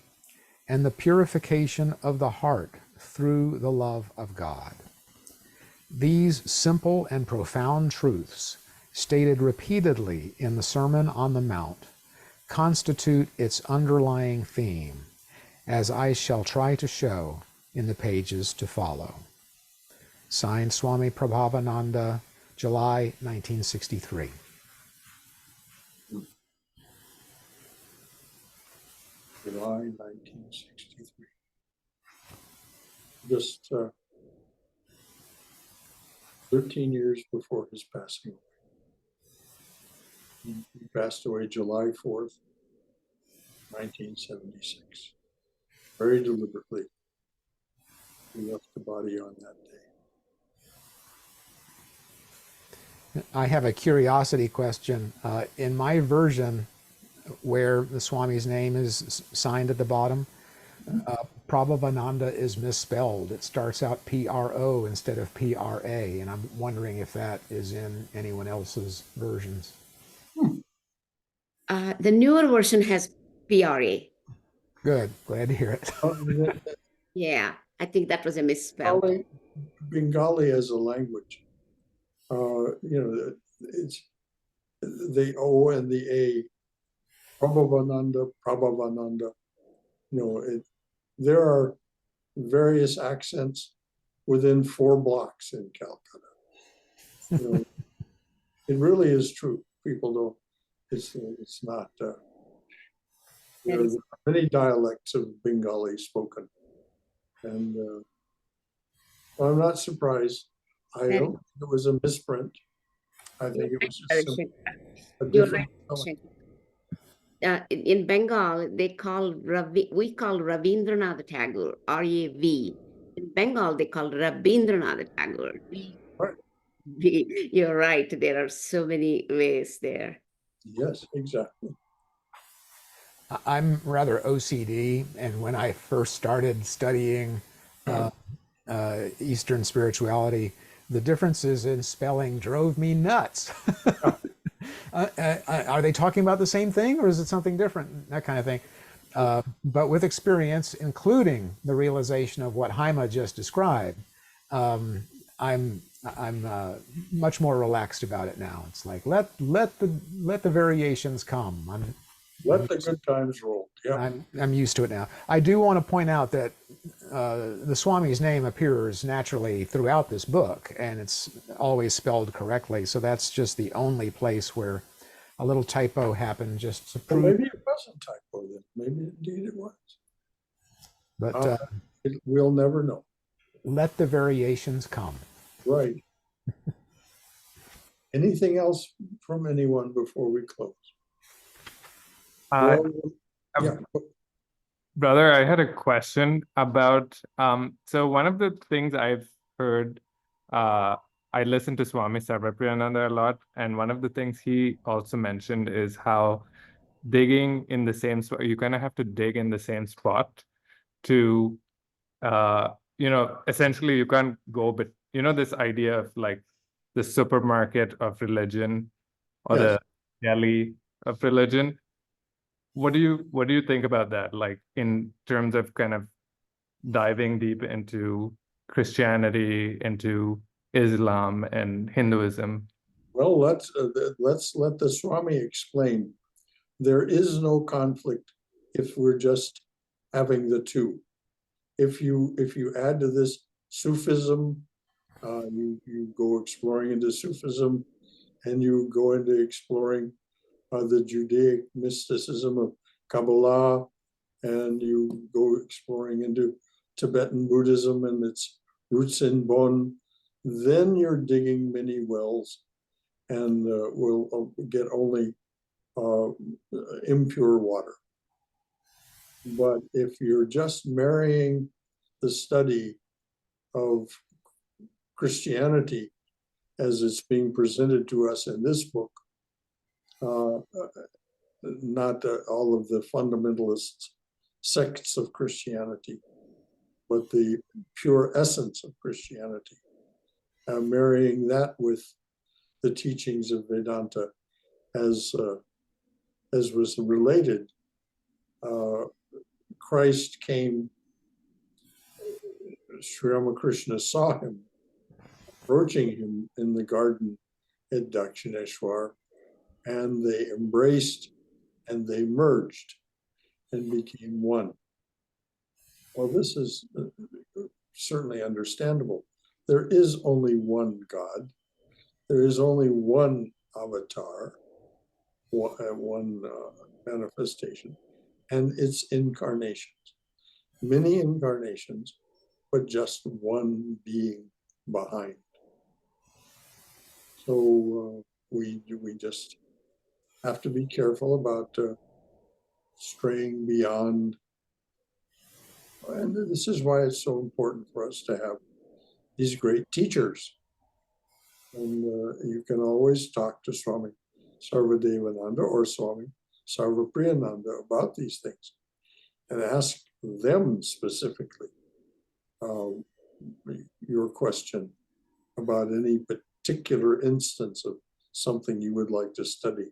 and the purification of the heart through the love of God. These simple and profound truths, stated repeatedly in the Sermon on the Mount, constitute its underlying theme, as I shall try to show in the pages to follow. Signed, Swami Prabhavananda, July 1963. July 1963. Just 13 years before his passing away. He passed away July 4th, 1976. Very deliberately, he left the body on that day. I have a curiosity question. In my version, where the Swami's name is signed at the bottom. Prabhavananda is misspelled. It starts out P-R-O instead of P-R-A, and I'm wondering if that is in anyone else's versions. The newer version has PRA. Good, glad to hear it. Yeah, I think that was a misspell. Bengali as a language, you know, it's the O and the A, Prabhavananda, you know, there are various accents within 4 blocks in Calcutta. You know, it really is true. People don't, it's not, there are many dialects of Bengali spoken. And I'm not surprised. I don't think it was a misprint. I think it was just a You're different right. spelling. In Bengal, we call Ravindranath Tagore, R-A-V. In Bengal, they call Rabindranath Tagore. Right. You're right. There are so many ways there. Yes, exactly. I'm rather OCD, and when I first started studying Eastern spirituality, the differences in spelling drove me nuts. Are they talking about the same thing, or is it something different? That kind of thing. But with experience, including the realization of what Haima just described, I'm much more relaxed about it now. It's like let the variations come. Let the good times roll. Yeah. I'm used to it now. I do want to point out that the Swami's name appears naturally throughout this book, and it's always spelled correctly. So that's just the only place where a little typo happened, just to Well, prove. maybe it wasn't typo then. Maybe indeed it was. But We'll never know. let the variations come. Right. Anything else from anyone before we close? Well, yeah. Brother, I had a question about so one of the things I've heard, I listen to Swami Sarvapriyananda a lot, and one of the things he also mentioned is how digging in the same spot, you kind of have to dig in the same spot to you know, essentially you can't go, but you know, this idea of like the supermarket of religion or Yes. the deli of religion. What do you think about that? Like in terms of kind of diving deep into Christianity, into Islam and Hinduism? Well, let's let the Swami explain. There is no conflict if we're just having the two. If you add to this Sufism, you go exploring into Sufism, and you go into exploring the Judaic mysticism of Kabbalah, and you go exploring into Tibetan Buddhism and its roots in Bonn, then you're digging many wells and will get only impure water. But if you're just marrying the study of Christianity as it's being presented to us in this book, not all of the fundamentalist sects of Christianity, but the pure essence of Christianity, marrying that with the teachings of Vedanta as was related. Christ came, Sri Ramakrishna saw him, approaching him in the garden at Dakshineshwar, and they embraced and they merged and became one. Well, this is certainly understandable. There is only one God. There is only one avatar, one manifestation, and it's incarnations. Many incarnations, but just one being behind. So we just have to be careful about straying beyond. And this is why it's so important for us to have these great teachers. And you can always talk to Swami Sarvadevananda or Swami Sarvapriyananda about these things and ask them specifically your question about any particular instance of something you would like to study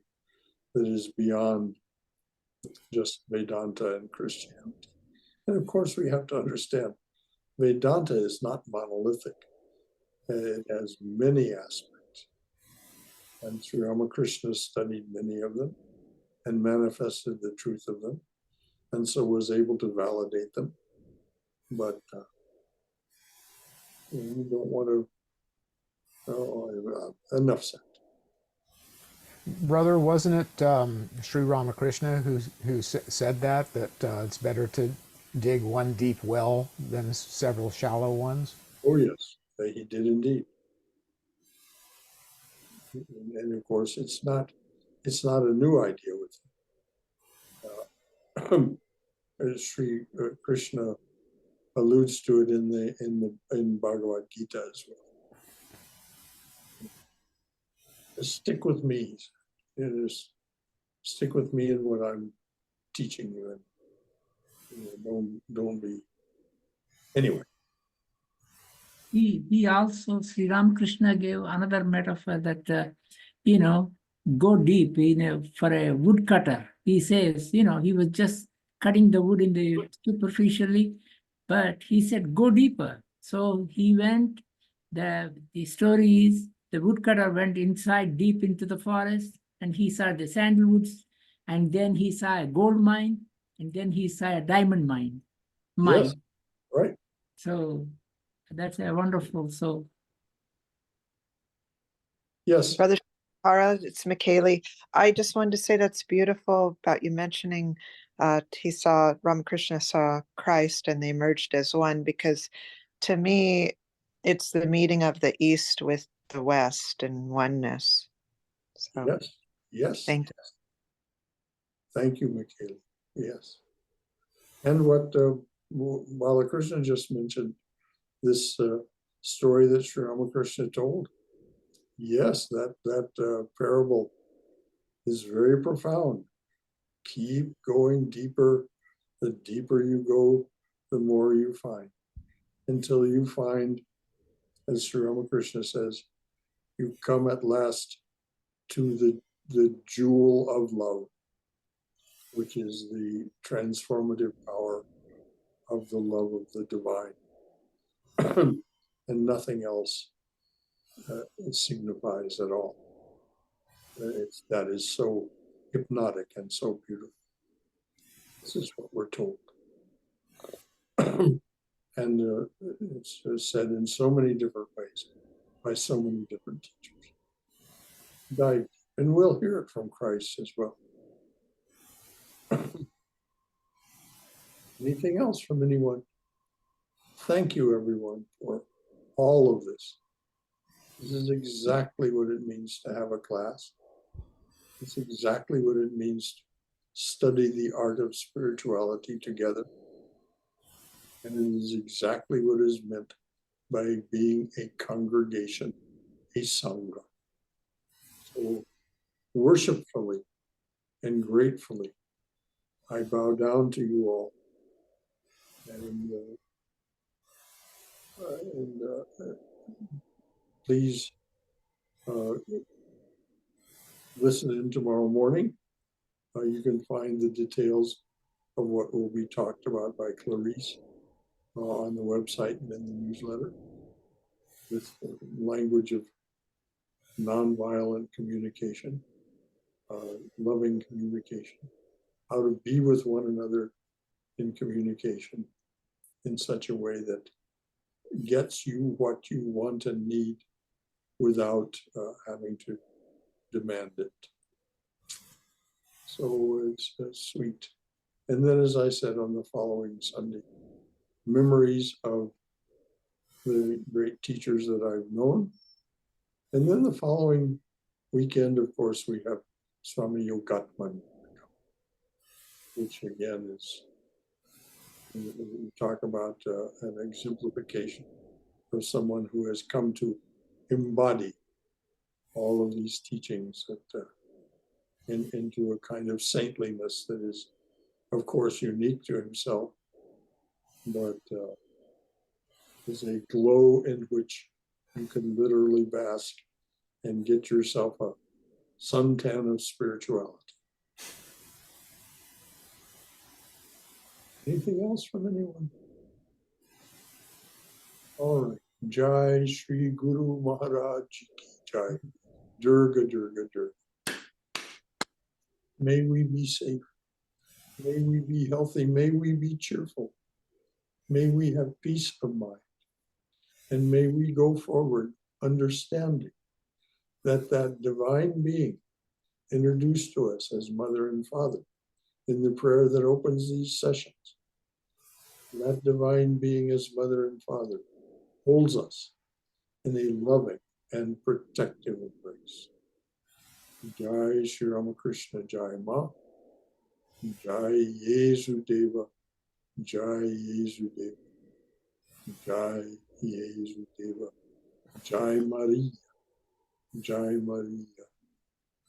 that is beyond just Vedanta and Christianity. And of course, we have to understand Vedanta is not monolithic. It has many aspects. And Sri Ramakrishna studied many of them and manifested the truth of them, and so was able to validate them. But we don't want to, enough said. Brother, wasn't it Sri Ramakrishna who said that it's better to dig one deep well than several shallow ones? Oh yes, he did indeed. And of course, it's not a new idea with him. Sri Krishna alludes to it in Bhagavad Gita as well. Stick with me. Just stick with me in what I'm teaching you, and don't be. Anyway. He also, Sri Ramakrishna gave another metaphor that, go deep, for a woodcutter. He says, he was just cutting the wood in the superficially, but he said, go deeper. So he went, the story is, the woodcutter went inside deep into the forest, and he saw the sandalwoods, and then he saw a gold mine, and then he saw a diamond mine. Yes, right. So that's a wonderful, Yes. Brother Shara, it's Michaeli. I just wanted to say that's beautiful about you mentioning Ramakrishna saw Christ and they merged as one, because to me, it's the meeting of the East with the West and oneness. So, Yes. thank you. Thank you, Michaela. Yes. And what Balakrishna just mentioned, this story that Sri Ramakrishna told. Yes, that parable is very profound. Keep going deeper. The deeper you go, the more you find. Until you find, as Sri Ramakrishna says, you come at last to the jewel of love, which is the transformative power of the love of the divine. And nothing else signifies at all. That is so hypnotic and so beautiful. This is what we're told. And it's said in so many different ways by so many different teachers. And we'll hear it from Christ as well. Anything else from anyone? Thank you, everyone, for all of this. This is exactly what it means to have a class. It's exactly what it means to study the art of spirituality together. And it is exactly what is meant by being a congregation, a sangha. So worshipfully and gratefully, I bow down to you all. And please listen in tomorrow morning. You can find the details of what will be talked about by Clarice on the website and in the newsletter, with language of nonviolent communication, loving communication, how to be with one another in communication in such a way that gets you what you want and need without having to demand it. So it's sweet. And then, as I said, on the following Sunday, memories of the great teachers that I've known. And then the following weekend, of course, we have Swami Yogatman, which again is, we talk about an exemplification of someone who has come to embody all of these teachings that into a kind of saintliness that is, of course, unique to himself, but is a glow in which you can literally bask and get yourself a suntan of spirituality. Anything else from anyone? All right. Jai Shri Guru Maharaj Ki Jai. Durga, Durga, Durga. May we be safe. May we be healthy. May we be cheerful. May we have peace of mind. And may we go forward understanding that that divine being introduced to us as mother and father in the prayer that opens these sessions, that divine being as mother and father holds us in a loving and protective embrace. Jai Shri Ramakrishna Jai Ma, Jai Yesu Deva, Jai Yesu Deva, Jai Yesu Deva, Jai Maria, Jai Maria,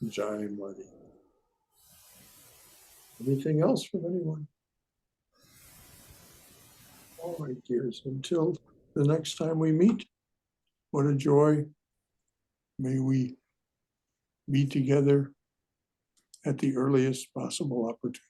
Jai Maria. Anything else from anyone? All right, dears, until the next time we meet, what a joy. May we be together at the earliest possible opportunity.